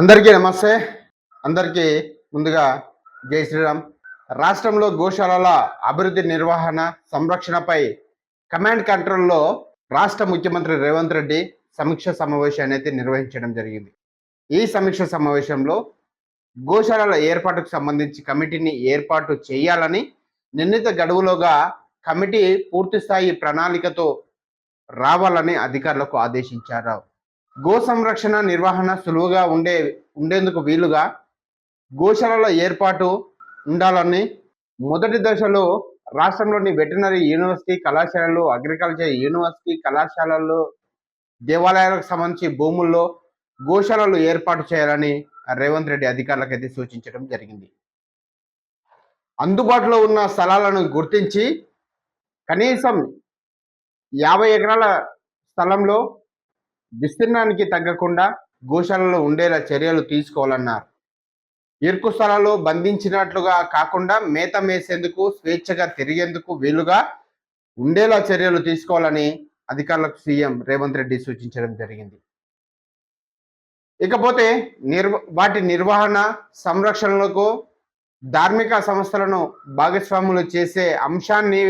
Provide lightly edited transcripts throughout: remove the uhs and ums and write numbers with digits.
అందరికీ నమస్తే. అందరికీ ముందుగా జై శ్రీరామ్. రాష్ట్రంలో గోశాలల అభివృద్ధి, నిర్వహణ, సంరక్షణపై కమాండ్ కంట్రోల్‌లో రాష్ట్ర ముఖ్యమంత్రి రేవంత్ రెడ్డి సమీక్ష సమావేశాన్ని అయితే నిర్వహించడం జరిగింది. ఈ సమీక్ష సమావేశంలో గోశాలల ఏర్పాటుకు సంబంధించి కమిటీని ఏర్పాటు చేయాలని, నిర్ణీత గడువులోగా కమిటీ పూర్తిస్థాయి ప్రణాళికతో రావాలని అధికారులకు ఆదేశించారు. గో సంరక్షణ, నిర్వహణ సులువుగా ఉండేందుకు వీలుగా గోశాలల ఏర్పాటు ఉండాలని మొదటి దశలో రాష్ట్రంలోని వెటర్నరీ యూనివర్సిటీ కళాశాలలు, అగ్రికల్చర్ యూనివర్సిటీ కళాశాలలు, దేవాలయాలకు సంబంధించి భూముల్లో గోశాలలు ఏర్పాటు చేయాలని రేవంత్ రెడ్డి అధికారులకు అయితే సూచించడం జరిగింది. అందుబాటులో ఉన్న స్థలాలను గుర్తించి కనీసం 50 ఎకరాల స్థలంలో విస్తీర్ణానికి తగ్గకుండా గోశాలలో ఉండేలా చర్యలు తీసుకోవాలన్నారు. ఇరుకు స్థలాల్లో బంధించినట్లుగా కాకుండా మేత మేసేందుకు, స్వేచ్ఛగా తిరిగేందుకు వీలుగా ఉండేలా చర్యలు తీసుకోవాలని అధికారులకు సీఎం రేవంత్ రెడ్డి సూచించడం జరిగింది. ఇకపోతే వాటి నిర్వహణ, సంరక్షణలకు ధార్మిక సంస్థలను భాగస్వాములు చేసే అంశాన్ని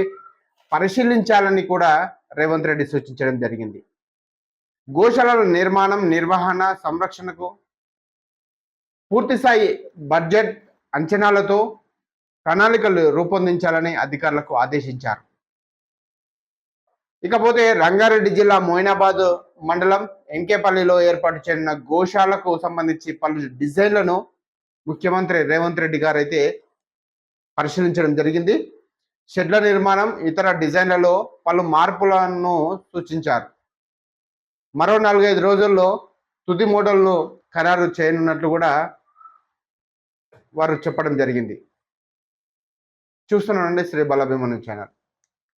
పరిశీలించాలని కూడా రేవంత్ రెడ్డి సూచించడం జరిగింది. గోశాలల నిర్మాణం, నిర్వహణ, సంరక్షణకు పూర్తిస్థాయి బడ్జెట్ అంచనాలతో ప్రణాళికలు రూపొందించాలని అధికారులకు ఆదేశించారు. ఇకపోతే రంగారెడ్డి జిల్లా మోయినాబాద్ మండలం ఎంకేపల్లిలో ఏర్పాటు చేసిన గోశాలకు సంబంధించి పలు డిజైన్లను ముఖ్యమంత్రి రేవంత్ రెడ్డి గారు అయితే పరిశీలించడం జరిగింది. షెడ్ల నిర్మాణం, ఇతర డిజైన్లలో పలు మార్పులను సూచించారు. మరో 4-5 రోజుల్లో తుది మోడల్ను ఖరారు చేయనున్నట్లు కూడా వారు చెప్పడం జరిగింది. చూస్తున్నానండి శ్రీ బాలాభిమాని ఛానల్.